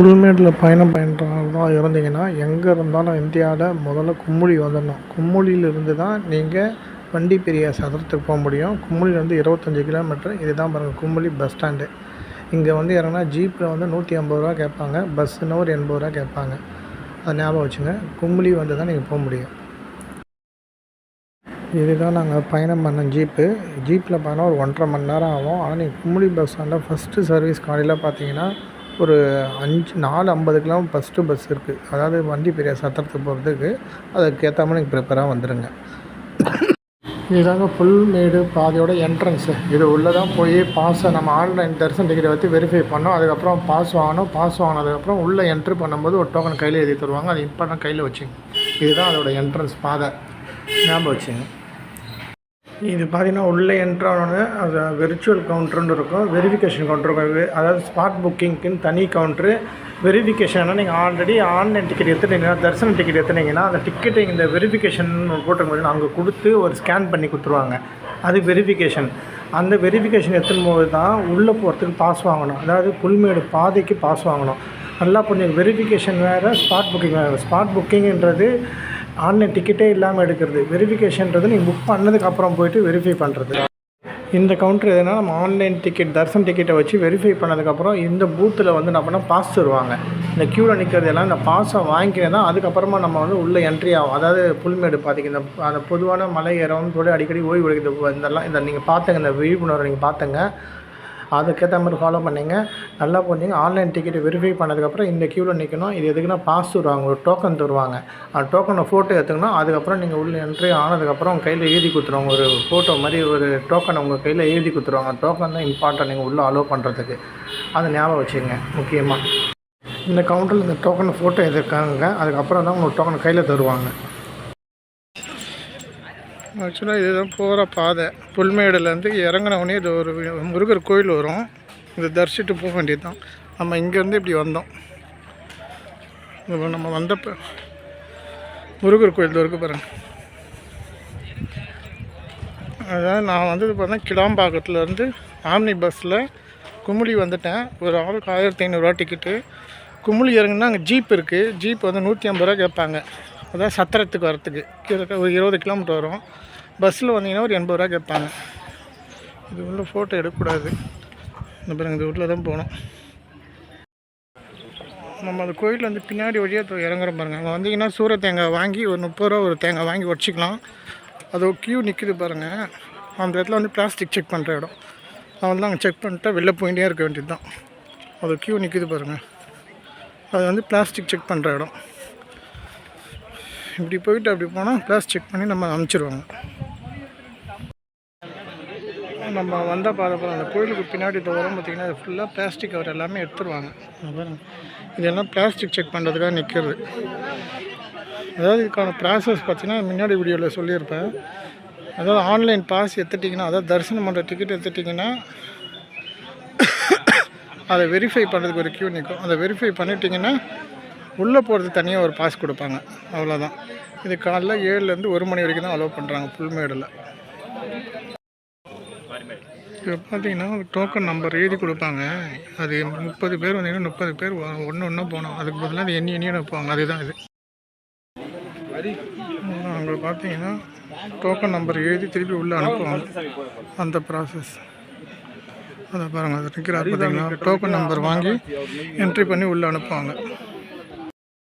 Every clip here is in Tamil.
புல்மேட்டில் பயணம் பண்ணுறதா இருந்தீங்கன்னா எங்கே இருந்தாலும் இந்தியாவில் முதல்ல குமுளி வந்துடணும். குமுளியிலிருந்து தான் நீங்கள் வண்டி பெரிய சதுரத்துக்கு போக முடியும். குமுளிலேருந்து 25 கிலோமீட்டர். இதுதான் பாருங்கள் குமுளி பஸ் ஸ்டாண்டு. இங்கே வந்து இறங்கினா ஜீப்பில் வந்து 150 ரூபா கேட்பாங்க, பஸ்ஸுன்னா ஒரு 80 ரூபா கேட்பாங்க. அதை ஞாபகம் வச்சுங்க. குமுளி வந்து தான் நீங்கள் போக முடியும். இதுதான் நாங்கள் பயணம் பண்ண ஜீப்பு. ஜீப்பில் போனால் ஒரு 1.5 மணி நேரம் ஆகும். ஆனால் நீங்கள் குமுளி பஸ் ஸ்டாண்டில் ஃபஸ்ட்டு சர்வீஸ் காலையில் பார்த்தீங்கன்னா ஒரு 4:50க்கெலாம் ஃபஸ்ட்டு பஸ் இருக்குது. அதாவது வண்டி பெரிய சத்திரத்துக்கு போகிறதுக்கு. அதுக்கேற்ற மாதிரி நீங்கள் ப்ரிப்பராக வந்துடுங்க. இதுதாங்க புல்மேடு பாதையோட என்ட்ரன்ஸு. இது உள்ளே தான் போய் பாஸை நம்ம ஆன்லைன் தரிசன டிக்கெட்டை வச்சு வெரிஃபை பண்ணோம். அதுக்கப்புறம் பாஸ் வாங்கணும். பாஸ் வாங்கினதுக்கப்புறம் உள்ளே என்ட்ரி பண்ணும்போது ஒரு டோக்கன் கையில் எழுதி தருவாங்க. அது இம்பார்ட்டன் கையில் வச்சுங்க. இதுதான் அதோட என்ட்ரன்ஸ் பாதை, ஞாபகம் வச்சுங்க. இது பார்த்திங்கன்னா உள்ளே என்ட்ரானோன்னு அது விர்ச்சுவல் கவுண்ட்ருன்னு இருக்கும், வெரிஃபிகேஷன் கவுண்ட்ரு இருக்கும். அதாவது ஸ்பாட் புக்கிங்க்குன்னு தனி கவுண்ட்ரு. வெரிஃபிகேஷன்னா நீங்கள் ஆல்ரெடி ஆன்லைன் டிக்கெட் எடுத்துட்டீங்கன்னா, தரிசன டிக்கெட் எடுத்துனீங்கன்னா அந்த டிக்கெட்டை இந்த வெரிஃபிகேஷன் போட்டிருக்கும் அங்கே கொடுத்து ஒரு ஸ்கேன் பண்ணி கொடுத்துருவாங்க. அது வெரிஃபிகேஷன். அந்த வெரிஃபிகேஷன் எடுத்துன்னு போது தான் உள்ளே போகிறதுக்கு பாஸ் வாங்கணும். அதாவது புல்மேடு பாதைக்கு பாஸ் வாங்கணும். நல்லா புரிஞ்சுங்க. வெரிஃபிகேஷன் வேறு, ஸ்பாட் புக்கிங் வேறு. ஸ்பாட் புக்கிங்கிறது ஆன்லைன் டிக்கெட்டே இல்லாமல் எடுக்கிறது. வெரிஃபிகேஷன்றது நீங்கள் புக் பண்ணதுக்கப்புறம் போய்ட்டு வெரிஃபை பண்ணுறது. இந்த கவுண்டர் எதுனா நம்ம ஆன்லைன் டிக்கெட் தரிசன டிக்கெட்டை வச்சு வெரிஃபை பண்ணதுக்கப்புறம் இந்த பூத்தில் வந்து என்ன பண்ணால் பாஸ் தருவாங்க. இந்த க்யூவில் நிற்கிறது எல்லாம் இந்த பாஸை வாங்கிக்கிறேன் தான் அதுக்கப்புறமா நம்ம வந்து உள்ளே என்ட்ரி ஆகும். அதாவது புல்மேடு பார்த்திங்க, அந்த பொதுவான மலை ஏறவும் கூட அடிக்கடி ஓய்வு எடுக்கிறது இதெல்லாம் இந்த நீங்கள் பார்த்துங்க, இந்த விழிப்புணர்வை நீங்கள் பார்த்துங்க. அதுக்கேற்ற மாதிரி ஃபாலோ பண்ணிங்க. நல்லா போனீங்க. ஆன்லைன் டிக்கெட்டை வெரிஃபை பண்ணதுக்கப்புறம் இந்த க்யூவில் நிற்கணும். இது எதுக்குன்னா பாஸ் தருவாங்க, ஒரு டோக்கன் தருவாங்க. அந்த டோக்கனை ஃபோட்டோ எடுத்துக்கணும். அதுக்கப்புறம் நீங்கள் உள்ளே என்ட்ரி ஆனதுக்கப்புறம் உங்கள் கையில் எழுதி கொடுத்துருவாங்க. ஒரு ஃபோட்டோ மாதிரி ஒரு டோக்கனை உங்கள் கையில் எழுதி கொடுத்துருவாங்க. டோக்கன் தான் இம்பார்ட்டன்ட் நீங்கள் உள்ளே அலோவ் பண்ணுறதுக்கு. அதை ஞாபகம் வச்சுங்க. முக்கியமாக இந்த கவுண்டரில் இந்த டோக்கனை ஃபோட்டோ எடுத்துக்காங்க. அதுக்கப்புறம் தான் உங்களுக்கு டோக்கனை கையில் தருவாங்க. ஆக்சுவலாக இதுதான் போகிற பாதை. புல்மேடுலேருந்து இறங்கினவுடனே இது ஒரு முருகர் கோயில் வரும். இதை தரிசிட்டு போக வேண்டியது தான். நம்ம இங்கேருந்து இப்படி வந்தோம். நம்ம வந்தப்போ முருகர் கோயில் இருக்குது பாருங்கள். அதாவது நான் வந்தது பார்த்தா கிடாம்பாக்கத்துலேருந்து ஆம்னி பஸ்ஸில் குமுளி வந்துட்டேன். ஒரு ஆளுக்கு 1500 ரூபா டிக்கெட்டு. குமுளி இறங்குனா அங்கே ஜீப் இருக்குது. ஜீப் வந்து 150 ரூபா கேட்பாங்க. அதான் சத்திரத்துக்கு வரத்துக்கு ஒரு 20 கிலோமீட்டர் வரும். பஸ்ஸில் வந்தீங்கன்னா ஒரு 80 ரூபா கேட்பாங்க. இது உள்ள ஃபோட்டோ எடுக்கக்கூடாது. இந்த பாருங்க, இது உள்ளே தான் போகணும். நம்ம அந்த கோயிலில் வந்து பின்னாடி வழியாக இறங்குற பாருங்கள். அங்கே வந்தீங்கன்னா சூர தேங்காய் வாங்கி ஒரு 30 ரூபா ஒரு தேங்காய் வாங்கி உடச்சிக்கலாம். அது க்யூ நிற்குது பாருங்கள். அந்த இடத்துல வந்து பிளாஸ்டிக் செக் பண்ணுற இடம். அவன் தான் அங்கே செக் பண்ணிட்டா வெளில போயிட்டே இருக்க வேண்டியது தான். அது க்யூ நிற்குது பாருங்கள். அது வந்து பிளாஸ்டிக் செக் பண்ணுற இடம். இப்படி போயிட்டு அப்படி போனால் பிளாஸ்டிக் செக் பண்ணி நம்ம அனுப்பிச்சிடுவாங்க. நம்ம வந்தால் பார்ப்போம். அந்த கோயிலுக்கு பின்னாடி வரும் பார்த்திங்கன்னா அது ஃபுல்லாக பிளாஸ்டிக் கவர் எல்லாமே எடுத்துருவாங்க. இதெல்லாம் பிளாஸ்டிக் செக் பண்ணுறதுக்காக நிற்கிறது. அதாவது இதுக்கான ப்ராசஸ் பார்த்திங்கன்னா முன்னாடி வீடியோவில் சொல்லியிருப்பேன். அதாவது ஆன்லைன் பாஸ் எடுத்துட்டிங்கன்னா, அதாவது தரிசனம் பண்ணுற டிக்கெட் எடுத்துட்டிங்கன்னா அதை வெரிஃபை பண்ணுறதுக்கு ஒரு க்யூ நிற்கும். அதை வெரிஃபை பண்ணிட்டிங்கன்னா உள்ளே போகிறது தனியாக ஒரு பாஸ் கொடுப்பாங்க. அவ்வளோதான். இது காலைல 7லேருந்து 1 மணி வரைக்கும் தான் அலோவ் பண்ணுறாங்க புல்மேடில். இப்போ பார்த்தீங்கன்னா டோக்கன் நம்பர் எழுதி கொடுப்பாங்க. அது 30 பேர் வந்தீங்கன்னா 30 பேர் ஒன்று ஒன்றா போனோம். அதுக்கு பதிலாக அது எண்ணி வைப்பாங்க. அதுதான் இது. அங்கே பார்த்தீங்கன்னா டோக்கன் நம்பர் எழுதி திருப்பி உள்ளே அனுப்புவாங்க. அந்த ப்ராசஸ் அதை பாருங்கள். அது நிற்கிறார் பார்த்தீங்கன்னா, டோக்கன் நம்பர் வாங்கி என்ட்ரி பண்ணி உள்ளே அனுப்புவாங்க.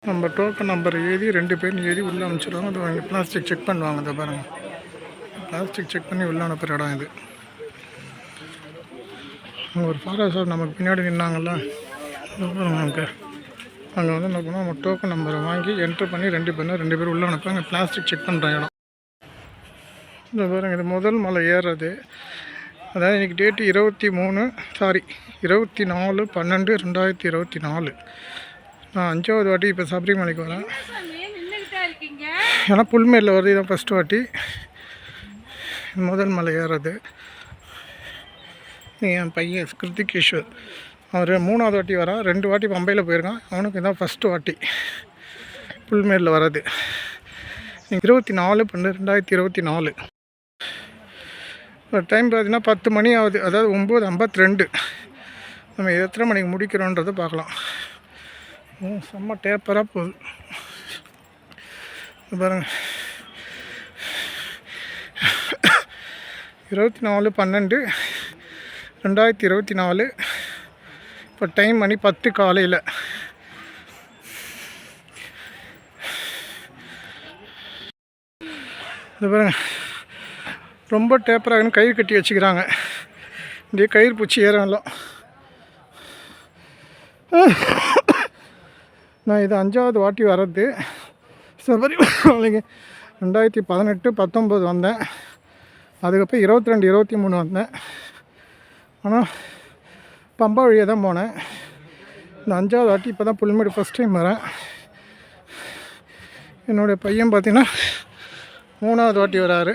நம்ம டோக்கன் நம்பர் எழுதி 2 பேரும் எழுதி உள்ளே அனுப்பிச்சிடுவாங்க. அது வாங்கி பிளாஸ்டிக் செக் பண்ணுவாங்க. அதை பாருங்கள், பிளாஸ்டிக் செக் பண்ணி உள்ளே அனுப்புகிற இடம் இது. அங்கே ஒரு ஃபாரஸ்ட் சார் நமக்கு பின்னாடி நின்னாங்கள்ல, நமக்கு அங்கே வந்து என்ன பண்ணுவோம், நம்ம டோக்கன் நம்பரை வாங்கி என்ட்ரு பண்ணி 2 பேர் உள்ளே அனுப்புவாங்க. பிளாஸ்டிக் செக் பண்ணுற இடம். இந்த பாருங்கள், இது முதல் மலை ஏறுறது. அதாவது இன்றைக்கி டேட்டு 24/12/2024. நான் 5வது வாட்டி இப்போ சபரிமலைக்கு வரேன். ஏன்னா புல்மேடில் வருது. இதான் ஃபஸ்ட்டு வாட்டி முதல் மலை ஏறுறது. என் பையன் கிருத்திகேஸ்வர், அவர் 3வது வாட்டி வரான். 2 வாட்டி பம்பையில் போயிருக்கான். அவனுக்கு இதான் ஃபஸ்ட்டு வாட்டி புல்மேடில் வர்றது. 24/12/2024. டைம் பார்த்தீங்கன்னா 10 மணி ஆகுது. அதாவது 9:52. நம்ம எத்தனை மணிக்கு முடிக்கிறோன்றதை பார்க்கலாம். செம்ம டேப்பராக போகுது பாருங்க. 24/12/2024. இப்போ டைம் மணி 10 காலையில். இது பாருங்க, ரொம்ப டேப்பராகனு கயிறு கட்டி வச்சுக்கிறாங்க. இங்கே கயிறு பூச்சி ஏறலாம். நான் இது 5வது வாட்டி வர்றது. சபரிமலைக்கு 2018-19 வந்தேன். அதுக்கப்புறம் 22-23 வந்தேன். ஆனால் பம்பா வழியாக தான் போனேன். இந்த 5வது வாட்டி இப்போ தான் புல்மேடு ஃபஸ்ட் டைம் வரேன். என்னுடைய பையன் பார்த்திங்கன்னா 3வது வாட்டி வராரு.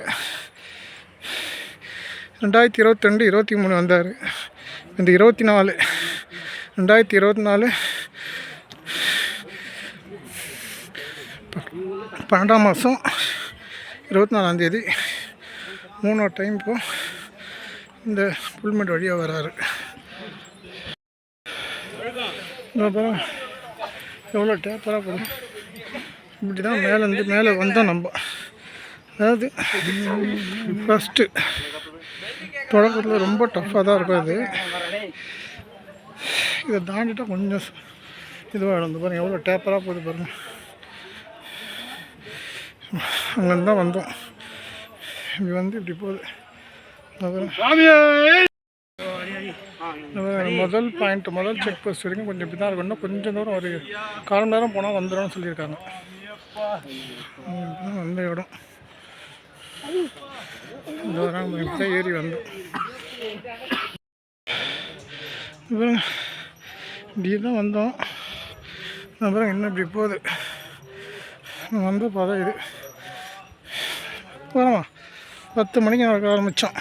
2022-23 வந்தார். இந்த 24 2024 12ஆம் மாதம் 24ஆம் தேதி 3வது டைம் இப்போ இந்த புல்மேடு வழியாக வராரு. அப்புறம் எவ்வளோ டேப்பராக போகும். இப்படி தான் மேலே வந்தோம் நம்ம. அதாவது ஃபஸ்ட்டு தொடக்கத்தில் ரொம்ப டஃப்பாக தான் இருக்கும். அது இதை தாண்டிட்டால் கொஞ்சம் இதுவாக இழந்து பாருங்கள். எவ்வளோ டேப்பராக போகுது பாருங்கள். அங்கேருந்து தான் வந்தோம். இப்படி வந்து இப்படி போகுது. முதல் பாயிண்ட், முதல் செக் போஸ்ட் வரைக்கும் கொஞ்சம் இப்படி தான் இருக்கும். இன்னும் கொஞ்சம் தூரம் ஒரு 1/4 மணி நேரம் போனால் வந்துடும் சொல்லியிருக்காங்க. வந்த இடம் இந்த வராங்க. இப்படி தான் ஏறி வந்தோம். அப்புறம் இப்படி தான் வந்தோம். அப்புறம் இன்னும் இப்படி போகுது. வந்த பார்த்தா இது போகிறோமா 10 மணிக்கு நடக்க ஆரம்பித்தோம்.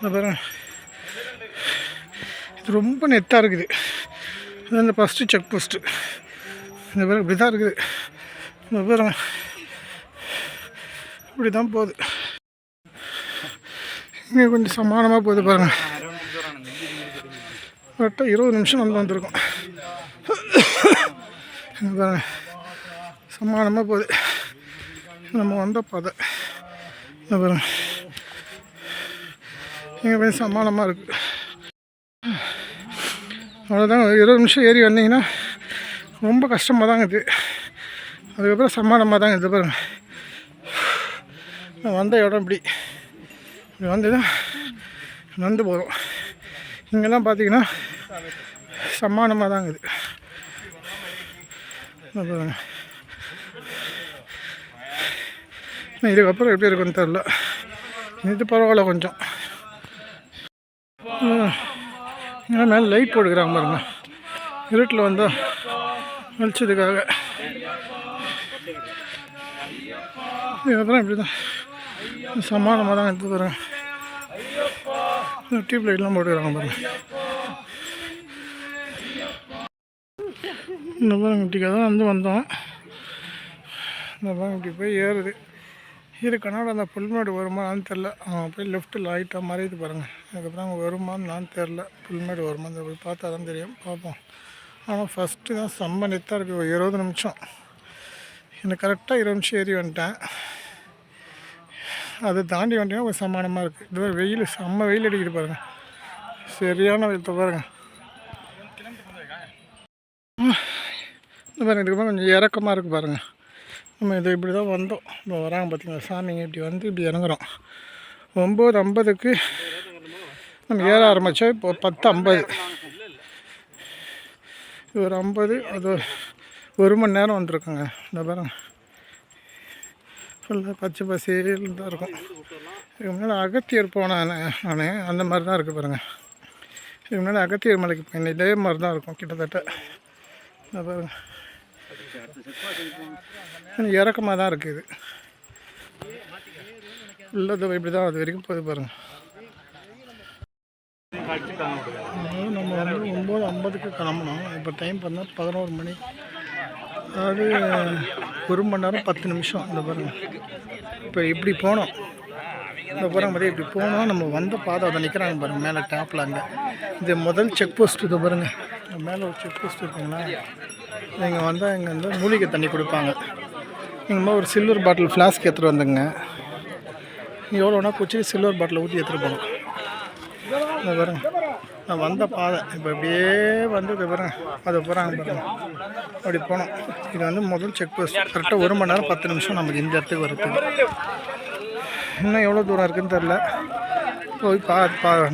அப்புறம் இது ரொம்ப நெத்தாக இருக்குது. இது இந்த ஃபஸ்ட்டு செக் போஸ்ட்டு. இந்த பேர் இப்படி தான் இருக்குது. இந்த பேர் இப்படி தான் போகுது. இங்கே கொஞ்சம் சமானமாக போகுது பாருங்கள். கரெக்டாக 20 நிமிஷம் வந்திருக்கோம். பாருங்கள் சமானமாக போகுது. நம்ம வந்த பாதை பாருங்க. இங்கே கொஞ்சம் சமானமாக இருக்குது. அவ்வளோதாங்க. 20 நிமிஷம் ஏறி வந்தீங்கன்னா ரொம்ப கஷ்டமாக தாங்க இது. அதுக்கப்புறம் சமானமாக தாங்க இது பாருங்கள். வந்த இடம் இப்படி வந்து தான் நடந்து போகிறோம். இங்கெல்லாம் பார்த்தீங்கன்னா சமானமாக தாங்க இது பாருங்க. இதுக்கப்புறம் எப்படி இருக்குன்னு தெரில. இது பரவாயில்ல கொஞ்சம். இங்கே மேலே லைட் போட்டுக்கிறாங்க பாருங்க. இருட்டில் வந்தால் வெளிச்சதுக்காக. இதுக்கப்புறம் இப்படி தான் சமானமாக தான் எடுத்து பாருங்க. டியூப் லைட்லாம் போட்டுக்கிறாங்க பாருங்க. இந்த பாருங்க இப்படிக்காக தான் வந்து வந்தோம். இந்த பாருங்க இப்படி போய் ஏறுது. இது கனடா அந்த புல்மேடு வருமானு தெரில. அவன் போய் லெஃப்ட்டில் லைட்டாக மறையுது பாருங்கள். அதுக்கப்புறம் அவங்க வருமானு நான் தெரில. புல்மேடு வருமானு போய் பார்த்தா தான் தெரியும். பார்ப்போம். ஆனால் ஃபஸ்ட்டு தான் செம்ம நெத்தாக இருக்குது. 20 நிமிஷம் எனக்கு கரெக்டாக 20 நிமிஷம் ஏறி வந்துட்டேன். அதை தாண்டி வந்துட்டீங்கன்னா ஒரு சமானமாக இருக்குது. இது வெயில் செம்ம வெயில் அடிக்குது பாருங்கள். சரியான வெயில் பாருங்கள். இந்த பாருங்கள் இதுக்கப்புறம் கொஞ்சம் இறக்கமாக இருக்குது பாருங்கள். நம்ம இதை இப்படி தான் வந்தோம். இப்போ வராங்க பார்த்தீங்களா சாமிங்க. இப்படி வந்து இப்படி இறங்குறோம். 9:50க்கு நம்ம ஏற ஆரம்பித்தோம். இப்போ 10:50. இது ஒரு 50, அது 1 மணி நேரம் வந்துருக்குங்க. இந்த பாருங்க ஃபுல்லாக பச்சை பசேல்னு தான் இருக்கும். இதுக்கு முன்னாடி அகத்தியர் போனேன் நான். அந்த மாதிரி தான் இருக்குது பாருங்கள். இதுக்கு முன்னாடி அகத்தியர் மலைக்கு போயிருந்தேன். இதே மாதிரி தான் இருக்கும் கிட்டத்தட்ட. இந்த பாருங்க இறக்கமாக தான் இருக்குது. உள்ளது இப்படி தான் அது வரைக்கும் போய் பாருங்கள். நம்ம வந்து 9:50க்கு கிளம்பணும். இப்போ டைம் பண்ணால் 11 மணி. அதாவது 1 மணி நேரம் 10 நிமிஷம். இந்த பாருங்கள் இப்போ இப்படி போனோம். இந்த பாருங்க மாதிரி இப்படி போனோம். நம்ம வந்த பாதை அதை நிற்கிறாங்க பாருங்கள் மேலே டாப்பில். அங்கே இது முதல் செக் போஸ்ட். இது பாருங்கள் மேலே ஒரு செக் போஸ்ட் இருக்குங்களா, நீங்கள் வந்தால் இங்கே வந்து மூலிகை தண்ணி கொடுப்பாங்க. நீங்கள் ஒரு சில்வர் பாட்டில் ஃப்ளாஸ்க் எடுத்துகிட்டு வந்துங்க. எவ்வளோ வேணால் குச்சி சில்வர் பாட்டில் ஊற்றி எடுத்துகிட்டு போகணும். இந்த பாருங்க, நான் வந்த பாதை இப்போ இப்படியே வந்து இது பாருங்க, அதை போகிறாங்க பாருங்க, அப்படி போனோம். இது வந்து முதல் செக் போஸ்ட். கரெக்டாக 1 மணி நேரம் 10 நிமிஷம் நமக்கு இந்த இடத்துக்கு வரதுக்கு. இன்னும் எவ்வளோ தூரம் இருக்குதுன்னு தெரில. போய்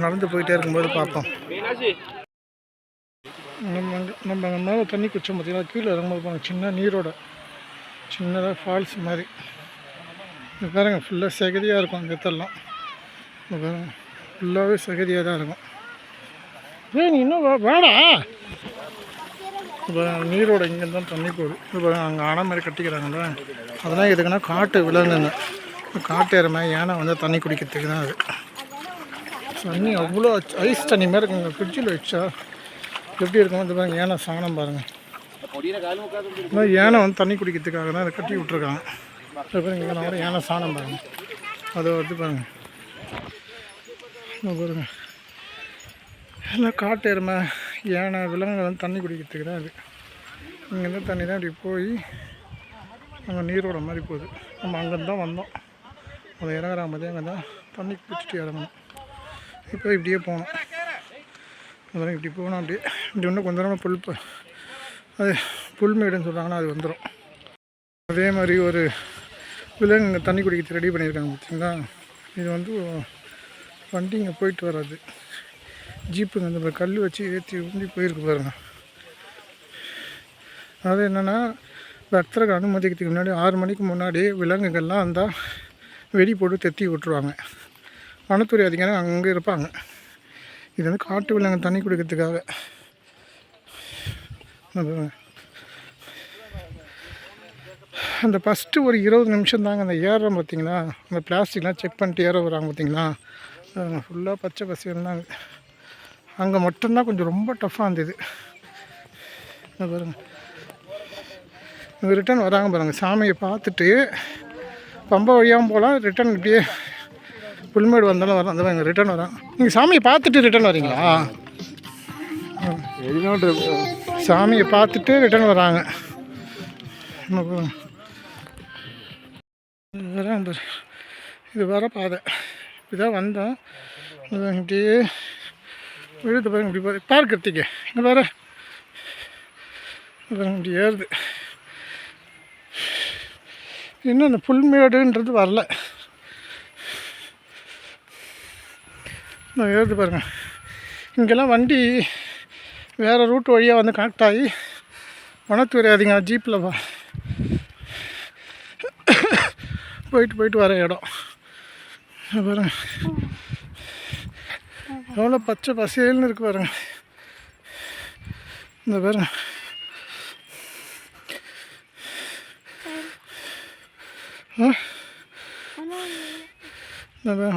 நடந்து போயிட்டே இருக்கும்போது பார்ப்போம். நம்ம மேலே தண்ணி குச்சோம் பார்த்தீங்கன்னா, கீழே இறங்கும்போது போனோம். சின்ன நீரோட சின்னதாக ஃபால்ஸ் மாதிரி. இது பாருங்க, ஃபுல்லாக சகதியாக இருக்கும். அந்த இடத்தெல்லாம் இது பாருங்க, ஃபுல்லாகவே சகதியாக தான் இருக்கும். நீ இன்னும் வாடா. இப்போ நீரோட இங்கேருந்து தான் தண்ணி போகுது. இது பாருங்க, அங்கே அணை மாதிரி கட்டிக்கிறாங்கல்ல, அதெல்லாம் எதுக்குன்னா காட்டு விலங்குங்க, காட்டு எருமை யானை வந்து தண்ணி குடிக்கிறதுக்கு தான். அது தண்ணி அவ்வளோ ஐஸ் தண்ணி மாதிரி இருக்குங்க. ஃப்ரிட்ஜில் வச்சா எப்படி இருக்கும்? இது பாருங்க, யானை சாணம் பாருங்கள். யானை வந்து தண்ணி குடிக்கிறதுக்காக தான் அதை கட்டி விட்ருக்காங்க. அது பாருங்க, இங்கே வர யானை சாணம் பாருங்கள். அதை வந்து பாருங்கள், பாருங்க, எல்லாம் காட்டு எருமை யானை விலங்குகள் வந்து தண்ணி குடிக்கிறதுக்கு தான். அது இங்கேருந்து தண்ணி தான் இப்படி போய் அங்கே நீரோட மாதிரி போகுது. நம்ம அங்கேருந்து தான் வந்தோம். அதை இறங்குற மாதிரி அங்கே தான் தண்ணி குடிச்சிட்டு இறங்கணும். இப்போ இப்படியே போகணும். அதெல்லாம் இப்படி போகணும். அப்படியே இப்படி ஒன்று கொஞ்ச நேரம் அது புல்மேடுன்னு சொல்கிறாங்கன்னா அது வந்துடும். அதே மாதிரி ஒரு விலங்கு தண்ணி குடிக்கிறது ரெடி பண்ணியிருக்காங்க பார்த்தீங்களா. இது வந்து வண்டி இங்கே போயிட்டு வராது, ஜீப்புங்க அந்த கல் வச்சு ஏற்றி ஊண்டி போயிருக்கு பாருங்கள். அது என்னென்னா, பக்தர்கள் அனுமதிக்கிறதுக்கு முன்னாடி 6 மணிக்கு முன்னாடி விலங்குகள்லாம் வந்தால் வெடி போட்டு தெத்தி விட்டுருவாங்க. வனத்துறை அதிகாரி அங்கே இருப்பாங்க. இது வந்து காட்டு விலங்கு தண்ணி குடிக்கிறதுக்காக. அந்த ஃபஸ்ட்டு ஒரு 20 நிமிஷம் தாங்க அந்த ஏறுறோம் பார்த்தீங்களா, அந்த பிளாஸ்டிக்லாம் செக் பண்ணிட்டு ஏற வராங்க பார்த்தீங்களா, ஃபுல்லாக பச்சை பசேல்னு தாங்க. அங்கே மட்டும்தான் கொஞ்சம் ரொம்ப டஃப்பாக இருந்தது. பாருங்கள், இங்கே ரிட்டன் வராங்க பாருங்கள். சாமியை பார்த்துட்டு பம்பை வழியாகவும் போகலாம், ரிட்டன் இப்படியே புல்மேடு வந்தாலும் வரலாம். அந்த மாதிரி ரிட்டன் வராங்க. நீங்கள் சாமியை பார்த்துட்டு ரிட்டன் வரீங்களா? சாமியை பார்த்துட்டு ரிட்டன் வராங்க. வராங்க, இது வர பாதை. இப்படிதான் வந்தோம். இப்படியே விழுது பாருங்க. இப்படி பாரு, பார்க் எடுத்திக்க இங்கே பாரு. இப்படி ஏறுது. இன்னும் அந்த புல்மேடுன்றது வரல. நான் ஏறுது பாருங்கள். இங்கெல்லாம் வண்டி வேறு ரூட் வழியாக வந்து கனெக்ட் ஆகி வனத்துறை அதிகம் ஜீப்பில் போயிட்டு வர இடம் பாருங்கள். எவ்வளோ பச்சை பசேல்னு இருக்குது பாருங்கள். இந்த பாருங்க,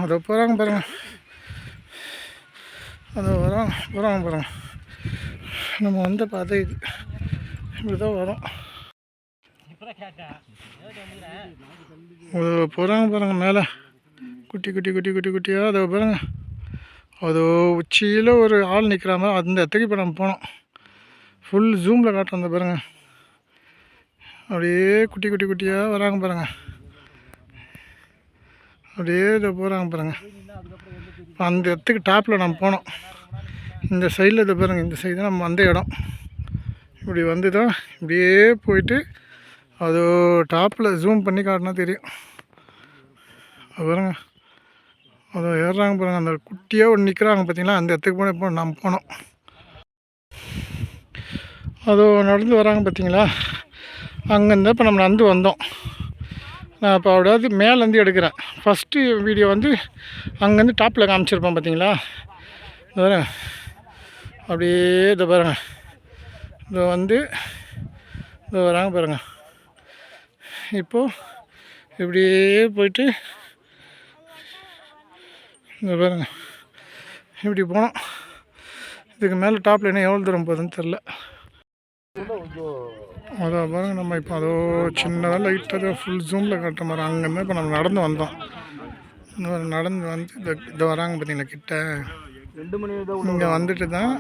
அதை போகிறாங்க பாருங்கள். அதை போகிறாங்க பாருங்கள். நம்ம வந்த பாதை இது. இப்படி தான் வரும். போகிறாங்க பாருங்கள் மேலே குட்டியாக. அதை பாருங்கள், அது உச்சியில் ஒரு ஆள் நிற்கிற மாதிரி அந்த இடத்துக்கு இப்போ நம்ம போனோம். ஃபுல் ஜூமில் காட்டுறோம். அந்த பாருங்கள், அப்படியே குட்டியாக வராங்க பாருங்கள். அப்படியே இதை போகிறாங்க பாருங்கள். அந்த இடத்துக்கு டாப்பில் நம்ம போனோம். இந்த சைடில் இதை பாருங்கள், இந்த சைடு தான் நம்ம வந்த இடம். இப்படி வந்து தான் இப்படியே போயிட்டு அது டாப்பில் ஜூம் பண்ணி காட்டினா தெரியும். அது பாருங்க, அதை ஏறுறாங்க பாருங்கள். அந்த குட்டியாக ஒன்று நிற்கிறாங்க பார்த்தீங்களா, அந்த இடத்துக்கு போனால் இப்போ நம்ம போனோம். அதோ நடந்து வராங்க பார்த்தீங்களா, அங்கேருந்து இப்போ நம்ம நடந்து வந்தோம். நான் இப்போ அப்படியாவது மேலேருந்து எடுக்கிறேன். ஃபஸ்ட்டு வீடியோ வந்து அங்கேருந்து டாப்பில் காமிச்சிருப்பேன் பார்த்தீங்களா. வேறு அப்படியே இதை பாருங்கள், இதை வந்து இதை வராங்க பாருங்கள். இப்போது இப்படியே போயிட்டு இங்கே பாருங்கள், இப்படி போனோம். இதுக்கு மேலே டாப்பில் என்ன எவ்வளோ தூரம் போகுதுன்னு தெரில. அதான் பாருங்கள், நம்ம இப்போ அதோ சின்னதாக லைட்டாக ஃபுல் ஜூமில் காட்டுற மாதிரி அங்கேருந்து இப்போ நம்ம நடந்து வந்தோம். நடந்து வந்து இதை வராங்க பார்த்தீங்களா கிட்ட. இங்கே வந்துட்டு தான்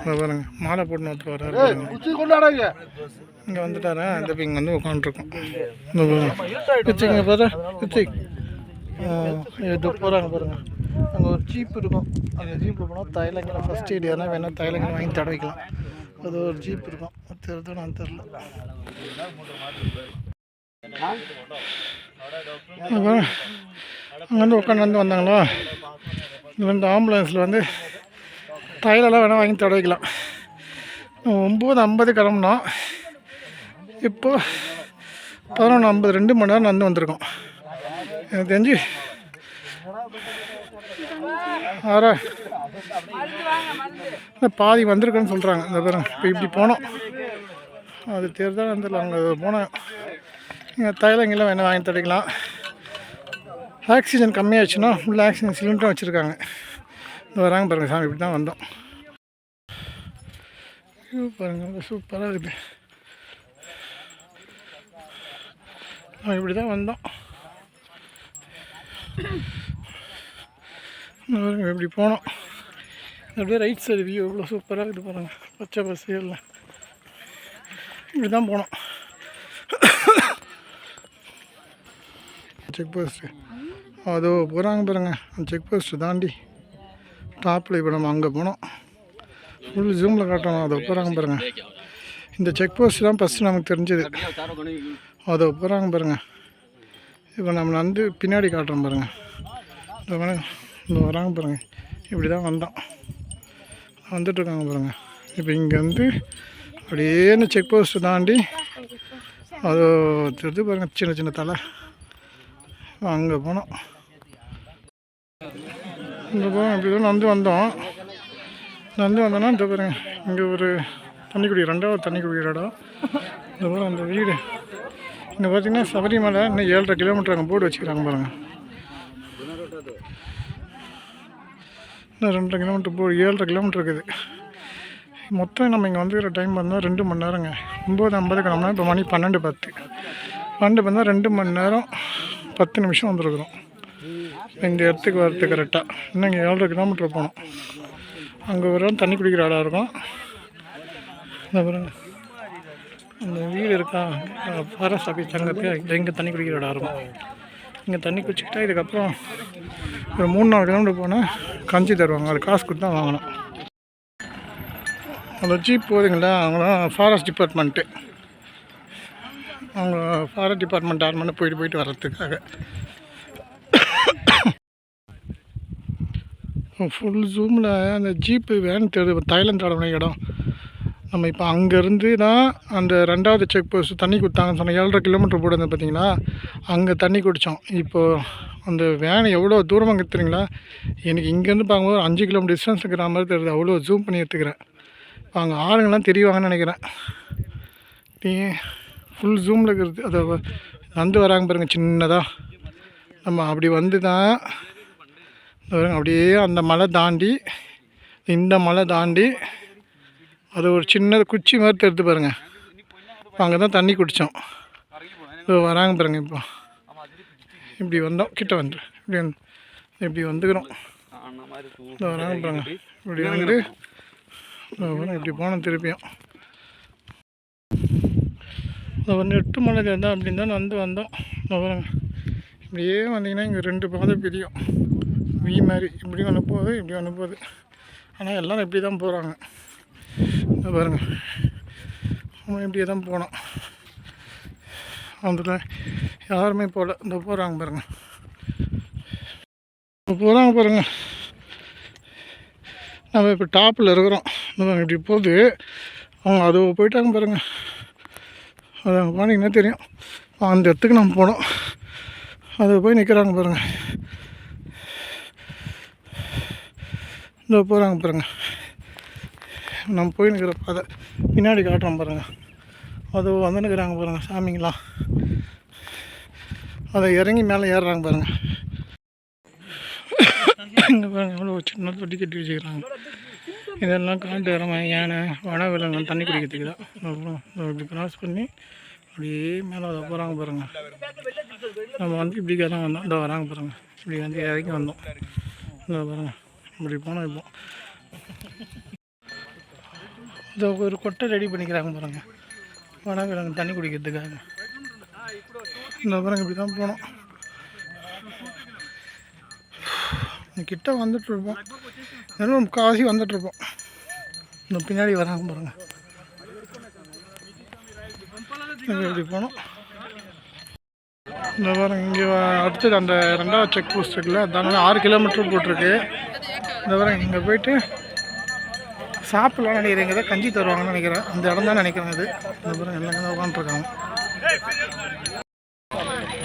பாருங்க மாலை போட்டு ஒருத்தர் வர்றாரு பாருங்க. இங்கே வந்துட்டாரா இந்த இங்கே வந்து உட்காந்துருக்கோம். இங்கே பாரு இது போகிறாங்க பாருங்க. அங்கே ஒரு ஜீப் இருக்கும். அந்த ஜீப்பில் போனால் தைலங்களை ஃபஸ்ட் எய்ட் யாரா வேணால் தைலங்கள் வாங்கி தடவிக்கலாம். அது ஒரு ஜீப் இருக்கும். தெரியுதோ நான் தெரில. அங்கேருந்து உட்காந்து வந்தாங்களோ இந்த ஆம்புலன்ஸில் வந்து தைலெல்லாம் வேணால் வாங்கி தடவிக்கலாம். 9:50 கிளம்புனோம். இப்போது 11:50 2 மணி நேரம் நடந்து வந்திருக்கோம். எனக்கு தெரிஞ்சு பாதி வந்திருக்குன்னு சொல்கிறாங்க. இந்த பேர் இப்போ இப்படி போனோம். அது தெரிதான் வந்துடல. அங்கே போனோம். இங்கே தைலங்கெல்லாம் வேணால் வாங்கி தடவிக்கலாம். ஆக்சிஜன் கம்மியாச்சுன்னா உள்ள ஆக்சிஜன் சிலிண்டரும் வச்சுருக்காங்க. இந்த வராங்க பாருங்கள் சாமி. இப்படி தான் வந்தோம். பாருங்கள் சூப்பராக இருக்குது. இப்படி தான் வந்தோம். இப்படி போனோம். அப்படியே ரைட் சைடு வியூ எவ்வளோ சூப்பராக இருக்குது பாருங்கள். பச்சை பசையில் இப்படி தான் போனோம். செக் போஸ்ட்டு அதோ போகிறாங்க பாருங்கள். அந்த செக் போஸ்ட்டு தாண்டி டாப்பில் இப்போ நம்ம அங்கே போனோம். ஃபுல் ஜூமில் காட்டணும். அதை போகிறாங்க பாருங்கள். இந்த செக் போஸ்ட் தான் ஃபஸ்ட்டு நமக்கு தெரிஞ்சது. அதை போகிறாங்க பாருங்கள். இப்போ நம்ம வந்து பின்னாடி காட்டுறோம் பாருங்கள். இந்த வராங்க பாருங்கள். இப்படி தான் வந்தோம். வந்துட்டுருக்காங்க பாருங்கள். இப்போ இங்கே வந்து அப்படியே இந்த செக் போஸ்ட்டு தாண்டி அது தெரிஞ்சு பாருங்கள். சின்ன சின்ன தலை அங்கே போனோம். இந்த போகிறோம். இப்படி தான் நடந்து வந்தோம். வந்தோன்னா இந்த பாருங்க. இங்கே ஒரு தண்ணி குடிக்கிற 2வது தண்ணி குடிக்கிற இடம். இந்த போகிறோம். அந்த வீடு இங்கே பார்த்திங்கன்னா சபரிமலை இன்னும் 7.5 கிலோமீட்டர் அங்கே போர்டு வச்சுக்கிறாங்க பாருங்கள். இன்னும் 2.5 கிலோமீட்டர் போர்டு 7.5 கிலோமீட்டர் இருக்குது. மொத்தம் நம்ம இங்கே வந்துக்கிற டைம் பார்த்தா 2 மணி நேரங்க. 9:50 கிளம்புனா இப்போ மணி 12:10. 12 பார்த்தா 2 மணி நேரம் 10 நிமிஷம் வந்துருக்குறோம் இந்த இடத்துக்கு வரது கரெக்டாக. இன்னும் இங்கே 7.5 கிலோமீட்டர் போகணும். அங்கே ஒரு தண்ணி குடிக்கிற இடம் இருக்கும். அப்புறம் அந்த வீடு இருக்கா ஃபாரஸ்ட் ஆஃபீஸ் தங்கத்துக்கு எங்கே தண்ணி குடிக்கிற இடம் இருக்கும். இங்கே தண்ணி குடிச்சிக்கிட்டா இதுக்கப்புறம் ஒரு 3-4 கிலோமீட்டர் போனால் கஞ்சி தருவாங்க. அது காசு கொடுத்து தான் வாங்கணும். அந்த ஜீப் போகுதுங்களா அவங்களாம் ஃபாரஸ்ட் டிபார்ட்மெண்ட்டு. அவங்க ஃபாரஸ்ட் டிபார்ட்மெண்ட் ஆர்மெண்ட் போயிட்டு வர்றதுக்காக ஃபுல் ஜூமில் அந்த ஜீப்பு வேன் தெரியுது. தைலண்ட் ஆடணும் இடம். நம்ம இப்போ அங்கேருந்து தான் அந்த 2வது செக் போஸ்ட் தண்ணி கொடுத்தாங்கன்னு சொன்னால் 7.5 கிலோமீட்டர் போடுறது பார்த்தீங்களா. அங்கே தண்ணி குடித்தோம். இப்போது அந்த வேன் எவ்வளோ தூரமாக அங்கே தெரியுங்களா. எனக்கு இங்கேருந்து பார்க்கும்போது 5 கிலோமீட்டர் டிஸ்டன்ஸ் இருக்கிற மாதிரி தெரியுது. அவ்வளோ ஜூம் பண்ணி எடுத்துக்கிறேன். இப்போ அங்கே ஆளுங்கள்லாம் தெரிவாங்கன்னு நினைக்கிறேன். ஃபுல் ஜூமில் இருக்கிறது. அதை வந்து வராங்க பாருங்கள் சின்னதாக. நம்ம அப்படி வந்து தான் அப்படியே அந்த மலை தாண்டி இந்த மலை தாண்டி அது ஒரு சின்ன குச்சி மாதிரி தெரிஞ்சு பாருங்கள். இப்போ அங்கே தான் தண்ணி குடித்தோம். இப்போ வராங்க பாருங்கள். இப்போ இப்படி வந்தோம். கிட்ட வந்து இப்படி வந்துக்கிறோம். இப்போ வராங்க பாருங்கள். இப்படி வந்து இப்படி போனோம். திருப்பியும் ஒரு 8 மலை தான் அப்படின்னு தான் வந்து வந்தோம். பாருங்க. இப்படியே வந்தீங்கன்னா இங்கே 2 பாதை பிரியும். வீ மாதிரி இப்படி ஒன்று போகுது, இப்படி ஒன்று போகுது. ஆனால் எல்லோரும் இப்படி தான் போகிறாங்க. பாருங்கள். நம்ம இப்படியே தான் போனோம். அதில் யாருமே போகல. இந்த போகிறாங்க பாருங்கள். போகிறாங்க பாருங்கள். நம்ம இப்போ டாப்பில் இருக்கிறோம். இப்படி போகுது. அவங்க அது போயிட்டாங்க பாருங்கள். அது அங்கே போனீங்கன்னா தெரியும். அந்த இடத்துக்கு நம்ம போனோம். அது போய் நிற்கிறாங்க பாருங்கள். இந்த போகிறாங்க பாருங்கள். நம்ம போய் நிற்கிற பாதை பின்னாடி காட்டுறோம் பாருங்கள். அது வந்து நிற்கிறாங்க பாருங்கள் சாமிங்களாம். அதை இறங்கி மேலே ஏறுறாங்க பாருங்கள். இங்கே பாருங்கள் எவ்வளோ சின்ன தொட்டி கட்டி வச்சுக்கிறாங்க. இதெல்லாம் காட்டு இறமை யானை வனவிலங்கு தண்ணி குடிக்கிறதுக்கு தான். அப்புறம் இப்படி கிராஸ் பண்ணி அப்படியே மேலே அதை போகிறாங்க பாருங்கள். நம்ம வந்து இப்படிக்காக தான் வந்தோம். இந்த வராங்க பாருங்கள். இப்படி வந்து இறங்கி வந்தோம். இந்த பாருங்கள் இப்படி போனோம். இப்போ இதோ ஒரு கொட்டை ரெடி பண்ணிக்கிறாங்க பாருங்கள், வனவிலங்கு தண்ணி குடிக்கிறதுக்காக. இந்த பாருங்க இப்படி தான் போனோம். கிட்ட வந்துட்டுருப்போம், வெறும் முக்கால்வாசி வந்துட்டுருப்போம். இந்த பின்னாடி வராங்க பாருங்கள், இப்படி போனோம். இந்த பாருங்க இங்கே அடுத்தது அந்த 2வது செக் போஸ்ட் இருக்குல்ல, அதனால 6 கிலோமீட்டர் போட்டிருக்கு. இந்த பாருங்க இங்கே போயிட்டு சாப்பிட்லான்னு நினைக்கிறேன், இங்கே தான் கஞ்சி தருவாங்கன்னு நினைக்கிறேன். அந்த இடம் தான் நினைக்கிறேன் அது. இந்த பாருங்க எல்லாம் தான் உட்காந்துருக்காங்க.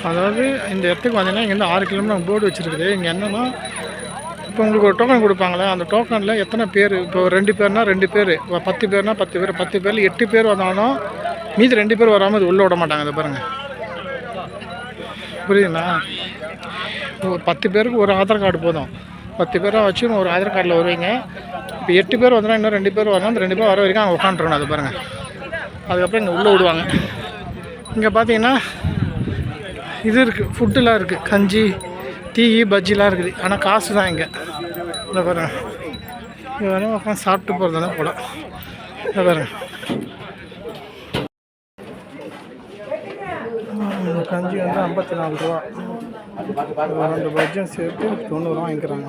அதாவது இந்த இடத்துக்கு வந்தீங்கன்னா இங்கேருந்து 6 கிலோமீட்டர் போர்டு வச்சுருக்குது. இங்கே என்னென்னா, இப்போ உங்களுக்கு ஒரு டோக்கன் கொடுப்பாங்களே, அந்த டோக்கனில் எத்தனை பேர், இப்போ 2 பேர்னா 2 பேர், 10 பேர்னா 10 பேர், 10 பேரில் 8 பேர் வந்தாலும் மீதி 2 பேர் வராமல் இது உள்ளே விட மாட்டாங்க. அதை பாருங்கள், புரியுதுங்களா? ஒரு 10 பேருக்கு ஒரு ஆதார் கார்டு போதும். 10 பேரை வச்சு ஒரு ஆதார் கார்டில் வருவீங்க. இப்போ 8 பேர் வந்தோன்னா இன்னும் 2 பேர் வரணும். அந்த 2 பேர் வர வரைக்கும் அங்கே உட்காந்துருக்கணும். அது பாருங்கள், அதுக்கப்புறம் இங்கே உள்ளே விடுவாங்க. இங்கே பார்த்தீங்கன்னா இது இருக்குது, ஃபுட்டுலாம் இருக்குது, கஞ்சி, டீ, பஜ்ஜிலாம் இருக்குது. ஆனால் காசு தான் இங்கே. இதை பாருங்கள், இங்கே வேணும் உட்காந்து சாப்பிட்டு போகிறது தான் போல. இதை பாருங்கள், இந்த கஞ்சி வந்து 54 ரூபா, 2 பஜ்ஜியும் சேர்த்து 90 ரூபா வாங்கிக்கிறாங்க.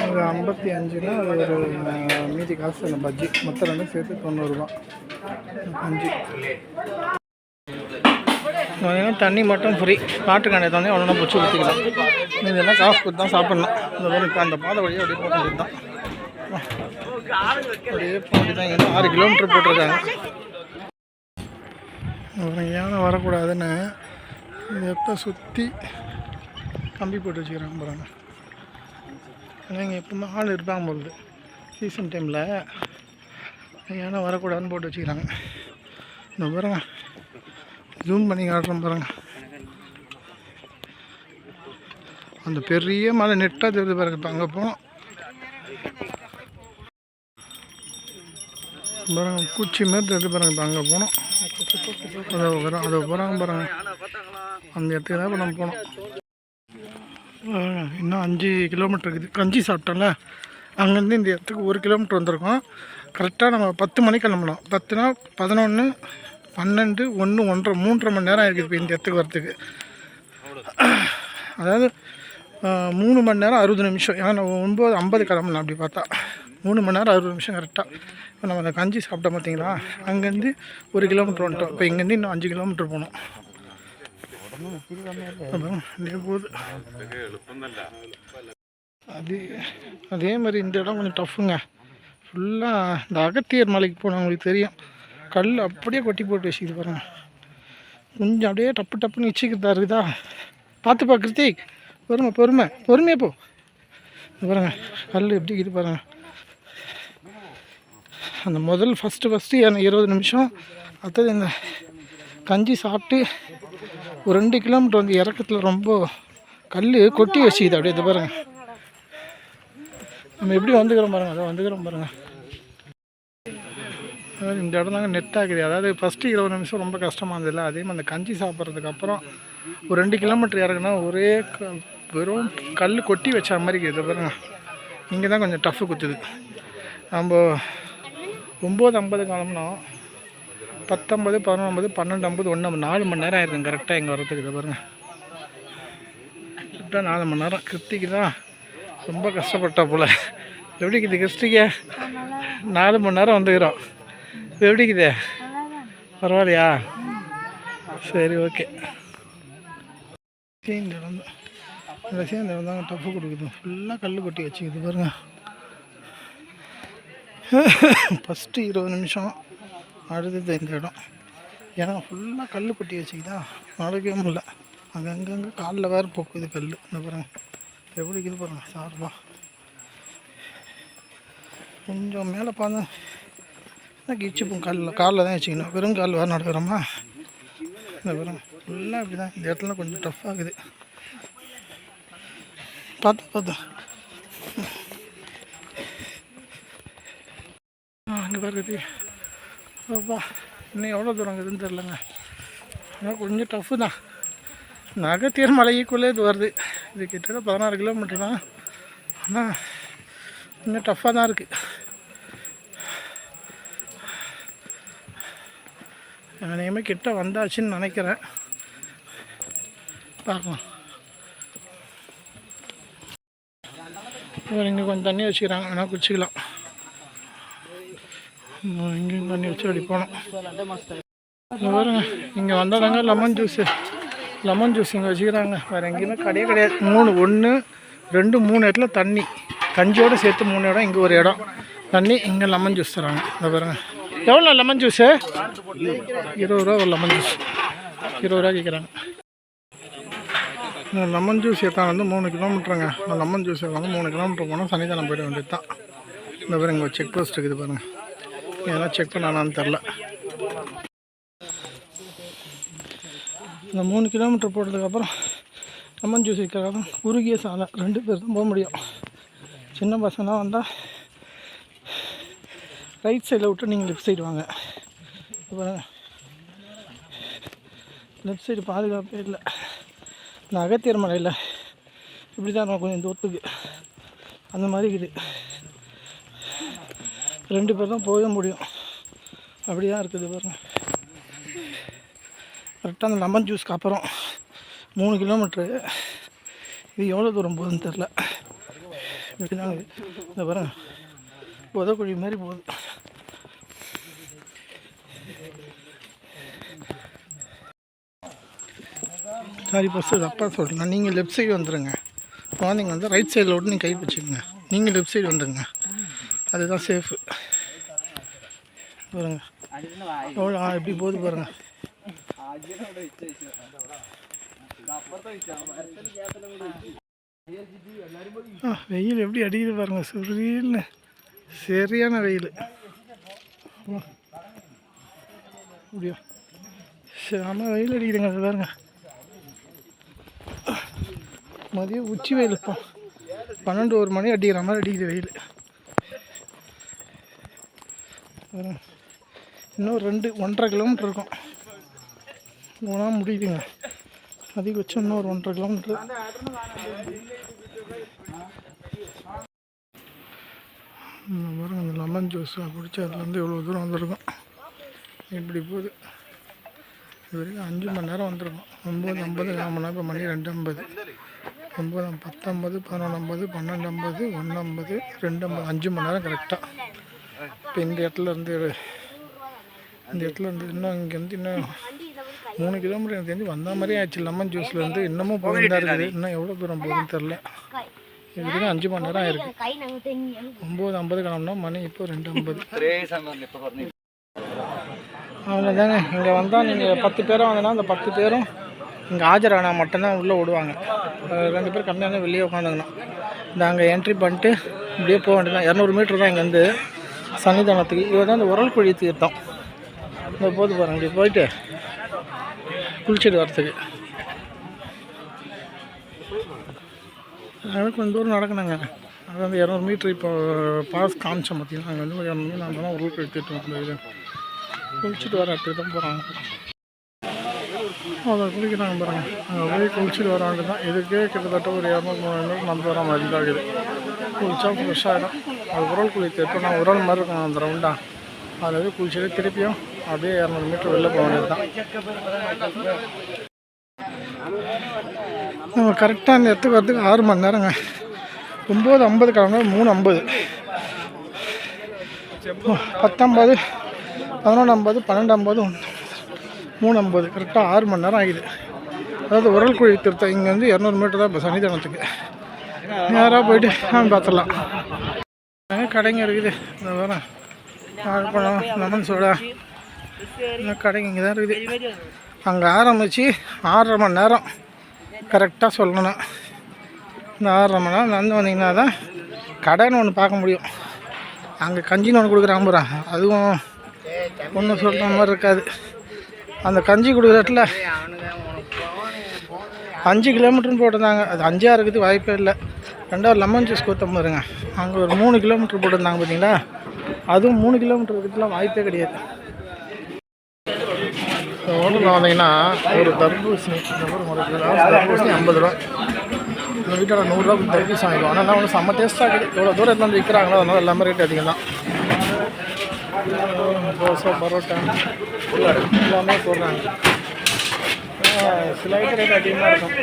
அது 55னா அது ஒரு மீதி காசு அந்த பஜ்ஜி, மொத்தம் 2 சேர்த்து 90 ரூபா கஞ்சி. தண்ணி மட்டும் ஃப்ரீ, காட்டுக்காண்டி தண்ணி ஒன்றா பிடிச்சி ஊற்றிக்கலாம். இதெல்லாம் காசு கொடுத்து தான் சாப்பிட்ணும். இந்த மாதிரி இப்போ அந்த பாதை வழியாக அப்படியே போக வேண்டியது தான். அப்படியே போக வேண்டியது தான். இங்கே 6 கிலோமீட்டர் போட்டிருக்காங்க. யானை வரக்கூடாதுன்னு இந்த இடத்த சுற்றி கம்பி போட்டு வச்சுக்கிறாங்க பாருங்க. ஏன்னா இங்கே எப்பவுமே ஆள் இருப்பாங்க போகுது, சீசன் டைமில் யானை வரக்கூடாதுன்னு போட்டு வச்சுக்கிறாங்க. இந்த பாருங்க, ஜூம் பண்ணி காட்டுறோம் பாருங்கள், அந்த பெரிய மலை நெட்டாக தெரியுது பாருங்க. இப்போ அங்கே போனோம் பாருங்க, பூச்சி மாரி தெரியுது பாருங்க. இப்போ அங்கே போனோம், அதை போகிறாங்க பாருங்க, அந்த இடத்துக்கு தான் இப்போ நம்ம போனோம். இன்னும் 5 கிலோமீட்டர் இருக்குது. கஞ்சி சாப்பிட்டோம்ல, அங்கேருந்து இந்த இடத்துக்கு 1 கிலோமீட்டர் வந்திருக்கோம். கரெக்டாக நம்ம 10 மணிக்கு கிளம்பணும். 10னா 11, 12, 1, 1.5, 3.5 மணி நேரம் இருக்குது இப்போ இந்த இடத்துக்கு வரத்துக்கு. அதாவது 3 மணி நேரம் 60 நிமிஷம். ஏன்னா 9:50 கிளம்பலாம். அப்படி பார்த்தா 3 மணி நேரம் 60 நிமிஷம் கரெக்டாக. இப்போ நம்ம அந்த கஞ்சி சாப்பிட்டோம் பார்த்தீங்களா, அங்கேருந்து 1 கிலோமீட்டர் வந்துட்டோம். இப்போ இங்கேருந்து இன்னும் 5 கிலோமீட்டர் போகணும். போகுது அதே மாதிரி இந்த இடம் கொஞ்சம் டஃப்புங்க. ஃபுல்லாக இந்த அகத்தியர் மலைக்கு போனவங்களுக்கு தெரியும், கல் அப்படியே கொட்டி போட்டு வச்சுக்கிது பாருங்க. கொஞ்சம் அப்படியே டப்பு டப்புன்னு வச்சுக்கிட்டா இருக்குதா, பார்த்துப்பா கிருத்திக், பொறுமையாக போ. பாருங்க கல் எப்படி இருக்குது பாருங்கள். அந்த முதல் ஃபஸ்ட்டு எனக்கு 20 நிமிஷம், அடுத்தது இந்த கஞ்சி சாப்பிட்டு ஒரு 2 கிலோமீட்டர் வந்து இறக்கத்தில் ரொம்ப கல் கொட்டி வச்சுக்கிது அப்படியே. இது பாருங்கள், நம்ம எப்படி வந்துக்கிறோம் பாருங்கள், அதை வந்துக்கிறோம் பாருங்கள். அதாவது இந்த இடம் தாங்க நெட்டாகுது. அதாவது ஃபஸ்ட்டு 20 நிமிஷம் ரொம்ப கஷ்டமாக இருந்ததில்ல, அதே மாதிரி அந்த கஞ்சி சாப்பிட்றதுக்கு அப்புறம் ஒரு 2 கிலோமீட்டர் இறக்குனா ஒரே வெறும் கல் கொட்டி வச்ச மாதிரி இருக்குது. பாருங்க, இங்கே தான் கொஞ்சம் டஃப்பு குத்துது. நம்ம 9:50 கிளம்புனோம், 10:50, 11:50, 12:50, 1 4 மணி நேரம் ஆயிருக்கும் கரெக்டாக இங்கே வரத்துக்கு. இதை பாருங்கள், கரெக்டாக 4 மணி நேரம். கிருத்திக்கு தான் ரொம்ப கஷ்டப்பட்டா போல். எப்படிக்குது கிருத்திக்கு? 4 மணி நேரம் வந்துக்கிறோம். எப்படிக்குது? பரவாயில்லையா? சரி, ஓகே. இந்த இடம் தான் இந்த இடம் தான் டஃப்பு கொடுக்குது. ஃபுல்லாக கல் கொட்டி வச்சுக்குது பாருங்கள். ஃபஸ்ட்டு 20 நிமிஷம், அடுத்தது இந்த இடம். ஏன்னா ஃபுல்லாக கல் கொட்டி வச்சுக்கிதா, நடக்கவே முடியல. அங்கங்கே காலில் வேறு போக்குது கல். இந்த பாருங்கள் எப்படி இருக்குது பாருங்கள், சார்பாக கொஞ்சம் மேலே பார்த்தா கிச்சுப்போம். காலில் தான் வச்சுக்கணும், வெறும் கால் வேறு நடக்கிறோமா. இந்த பாருங்கள் ஃபுல்லாக இப்படி தான். இந்த இடத்துல கொஞ்சம் டஃப்பாகுது. பார்த்தா அங்கே பாருது. அப்பா இன்னும் எவ்வளோ தூரம் இருக்குதுன்னு தெரிலங்க. ஆனால் கொஞ்சம் டஃப்பு தான். அகத்தியர் மலை ஈக்குவலே இது வருது. இது கிட்டத்தட்ட 16 கிலோமீட்டர் தான். ஆனால் கொஞ்சம் டஃப்பாக தான் இருக்குது. அநேகமாக கிட்ட வந்தாச்சுன்னு நினைக்கிறேன். பார்க்கலாம். இங்கே கொஞ்சம் தண்ணி வச்சுக்கிறாங்க, வேணால் குடிச்சிக்கலாம். இங்கேயும் தண்ணி வச்சு அப்படி போனோம். பாருங்க, இங்கே வந்தாதாங்க லெமன் ஜூஸ் இங்கே வச்சுக்கிறாங்க. வேறு எங்கேயுமே கிடையே கிடையாது. 1 2 3 இடத்துல தண்ணி, கஞ்சியோடு சேர்த்து 3 இடம். இங்கே ஒரு இடம் தண்ணி, இங்கே லெமன் ஜூஸ் தராங்க. இந்த பாருங்க, எவ்வளோ லெமன் ஜூஸு? 20 ரூபா ஒரு லெமன் ஜூஸ், 20 ரூபா கேட்குறாங்க. லெமன் ஜூஸ் ஏற்றான் வந்து 3 கிலோமீட்டருங்க. லெமன் ஜூஸ் ஏற்றாங்க 3 கிலோமீட்டர் போனால் சன்னிதானம் போய்ட வேண்டியது தான். இந்த பாருங்க, இங்கே செக் போஸ்ட் இருக்குது பாருங்கள். இதெல்லாம் செக் பண்ணானான்னு தெரில. இந்த 3 கிலோமீட்டர் போட்டதுக்கப்புறம் லெமன் ஜூஸ் விற்கிறதும் குறுகிய சாலை 2 பேர் தான் போக முடியும். சின்ன பசங்களாம் வந்தால் ரைட் சைடில் விட்டு நீங்கள் லெஃப்ட் சைடு வாங்க. இப்போ லெஃப்ட் சைடு பாதுகாப்பே இல்லை. இந்த அகத்தியர் மலையில் இப்படி தான் இருக்கும், கொஞ்சம் தூரத்துக்கு அந்த மாதிரி இருக்குது. 2 பேர் தான் போக முடியும். அப்படி தான் இருக்குது பாருங்கள். கரெக்டாக அந்த லெமன் ஜூஸ்க்கு அப்புறம் 3 கிலோமீட்ரு. இது எவ்வளோ தூரம் போகுதுன்னு தெரில. இப்படி தான் இந்த பாருங்கள், புதக்குழி மாதிரி போகுது. சாரி பஸ்ஸு தப்பாக சொல்கிறேன். நீங்கள் லெஃப்ட் சைடு வந்துடுங்க. குழந்தைங்க வந்து ரைட் சைடில் விட்டு நீங்கள் கை பிடிச்சிக்கங்க. நீங்கள் லெஃப்ட் சைடு வந்துடுங்க, அதுதான் சேஃபு. பாருங்கள் எவ்வளோ எப்படி போகுது பாருங்கள். வெயில் எப்படி அடிக்குது பாருங்கள், சுரியல்னு சரியான வெயில். அப்படியா செம வெயில் அடிக்குதுங்க. அது பாருங்க, மதியம் உச்சி வெயில். இப்போ 12-1 மணி அடிக்கிற மாதிரி அடிக்குது வெயில். இன்னும் 1.5 கிலோமீட்டர் இருக்கும் போனால் முடியுதுங்க. அதிகபட்சம் இன்னும் ஒரு 1.5 கிலோமீட்டர். பாருங்க, அந்த லெமன் ஜூஸ் பிடிச்சி அதுலேருந்து எவ்வளோ தூரம் வந்திருக்கும். இப்படி போகுது. இது வரைக்கும் 5 மணி நேரம் வந்திருக்கும். 9:50 கிளம்புனா இப்போ மணி 2:50. 9, 10:50, 11:50, 12:50, 1:50, 2:50, 5 மணி நேரம் கரெக்டாக. இப்போ இந்த இடத்துல இருந்து இன்னும் இங்கேருந்து இன்னும் 3 கிலோமீட்டர் எனக்கு தெரிஞ்சு வந்த மாதிரி ஆச்சு. லெமன் ஜூஸ்லேருந்து இன்னமும் போயிட்டு தான் இருக்குது. இன்னும் எவ்வளோ தூரம் போகுதுன்னு தெரில. இது வரைக்கும் 5 மணி நேரம் ஆயிருக்கு. 9:50 கிளம்புனா மணி இப்போ 2:50. அவ்வளோதாங்க. இங்கே வந்தால் நீங்கள் 10 பேரும் வந்தீங்கன்னா அந்த 10 பேரும் இங்கே ஆஜரானா மட்டும்தான் உள்ளே விடுவாங்க. 2 பேர் கம்மியாக தான் வெளியே உட்காந்துக்கணும். இந்த அங்கே என்ட்ரி பண்ணிட்டு இப்படியே போக வேண்டியதான். 200 மீட்டர் தான் இங்கேருந்து சன்னிதானத்துக்கு. இது தான் இந்த உரல் குழி தீர்த்தம். இந்த போது பாருங்க, இப்படி போயிட்டு குளிச்சுட்டு வரத்துக்கு அதனால் கொஞ்சம் தூரம் நடக்கணுங்க. அது வந்து 200 மீட்ரு இப்போ பாஸ் காமிச்சோம் பார்த்தீங்கன்னா. அங்கே வந்து 200 மீட்டர் நம்ம தான் உரல் குழி தீர்த்தம் குளிச்சுட்டு வர இடத்துக்கு தான் போகிறாங்க. அதை குளிக்கிறாங்க பாருங்க. அங்கே போய் குளிச்சுட்டு வர வேண்டியது தான். இதுக்கே கிட்டத்தட்ட ஒரு 200-300 மீட்டர் நடந்து வர மாதிரி தான் இருக்குது. குளிச்சா ஃப்ரெஷ்ஷாகிடும். அது உரல் குழி தீர்த்தம். நான் உரல் மாதிரி இருக்கும் அந்த ரவுண்டாக. அதில் போய் குளிச்சுட்டு திருப்பியும் அப்படியே 200 மீட்டர் வெளில போக வேண்டியது தான். நம்ம கரெக்டாக அந்த இடத்துக்கு வரதுக்கு 6 மணி நேரங்க. 9:50 கிளம்புனா 3:50, 10:50, 11:50, 12:50, 3:50, கரெக்டாக 6 மணி நேரம் ஆகிடுது. அதாவது உரல் குழி திருத்தம் இங்கே வந்து 200 மீட்டர் தான் இப்போ சன்னிதானத்துக்கு. நேராக போயிட்டு நான் பார்த்துடலாம். கடைங்க இருக்குது. இந்த வரேன் பழம், லெமன் சோடா, கடைங்க இங்கே தான் இருக்குது. அங்கே ஆரம்பித்து 6.5 மணி நேரம் கரெக்டாக சொல்லணும். இந்த 6.5 மணி நேரம் நடந்து வந்தீங்கன்னா தான் கடைன்னு ஒன்று பார்க்க முடியும். அங்கே கஞ்சின்னு ஒன்று கொடுக்குறாங்க போகிறாங்க. அதுவும் ஒன்றும் சொல்கிற மாதிரி இருக்காது. அந்த கஞ்சி கொடுக்குறதுல 5 கிலோமீட்டர்னு போட்டிருந்தாங்க. அது 5 இருக்குது வாய்ப்பே இல்லை. 2வது லெமன் ஜூஸ் கொடுத்த பாருங்க. அங்கே ஒரு 3 கிலோமீட்டர் போட்டிருந்தாங்க பார்த்தீங்களா. அதுவும் 3 கிலோமீட்டர் இருக்கிறதுலாம் வாய்ப்பே கிடையாது. ஹோட்டலில் வந்தீங்கன்னா ஒரு தர்பூசணி 50 ரூபா. இந்த வீட்டோட 100 ரூபா 30 பீஸ் வாங்கிடுவோம். ஆனால் ஒன்றும் செம்ம டேஸ்ட்டாக இருக்குது. எவ்வளோ தூரம் எடுத்து வந்து விற்கிறாங்களோ அதனால எல்லாமே ரேட் அதிகம் தான். தோசை பரோட்டா எல்லாமே போடுறாங்க. சில ஐட்டம் ரேட் அதிகமாக இருக்கும்.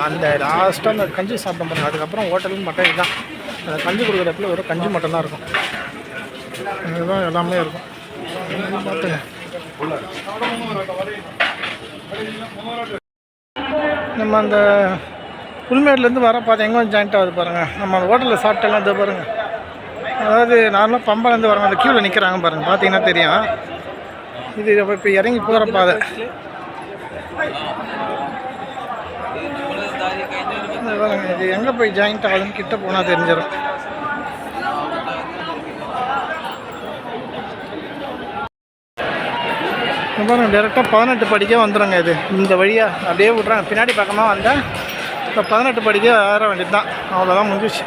அந்த லாஸ்ட்டாக அந்த கஞ்சி சாப்பிட்டோம் பாருங்க, அதுக்கப்புறம் ஹோட்டலுன்னு மட்டும் இதுதான். அந்த கஞ்சி கொடுக்குற இடத்துல ஒரு கஞ்சி மட்டும் தான் இருக்கும். இதுதான் எல்லாமே இருக்கும். பார்த்துங்க. நம்ம அந்த புல்மேட்லேருந்து வர பார்த்து எங்கே வந்து ஜாயிண்ட் ஆகுது பாருங்கள். நம்ம அந்த ஹோட்டலில் சாப்பிட்டெல்லாம் இதை பாருங்கள். அதாவது நார்மலாக பம்பாலேருந்து வரவங்க அந்த க்யூவில் நிற்கிறாங்க பாருங்கள், பார்த்தீங்கன்னா தெரியும். இது இப்போ இறங்கி போகிற பாதை. இது எங்கே போய் ஜாயிண்ட் ஆகுதுன்னு கிட்ட போனால் தெரிஞ்சிடும். பாருங்கள், டேரெக்டாக 18 படிக்க வந்துடுங்க. இது இந்த வழியாக அப்படியே விட்றாங்க. பின்னாடி பக்கமாக வந்தால் இப்போ 18 படிக்க ஏற வேண்டியது தான். அவ்வளோதான், முடிஞ்சிச்சு.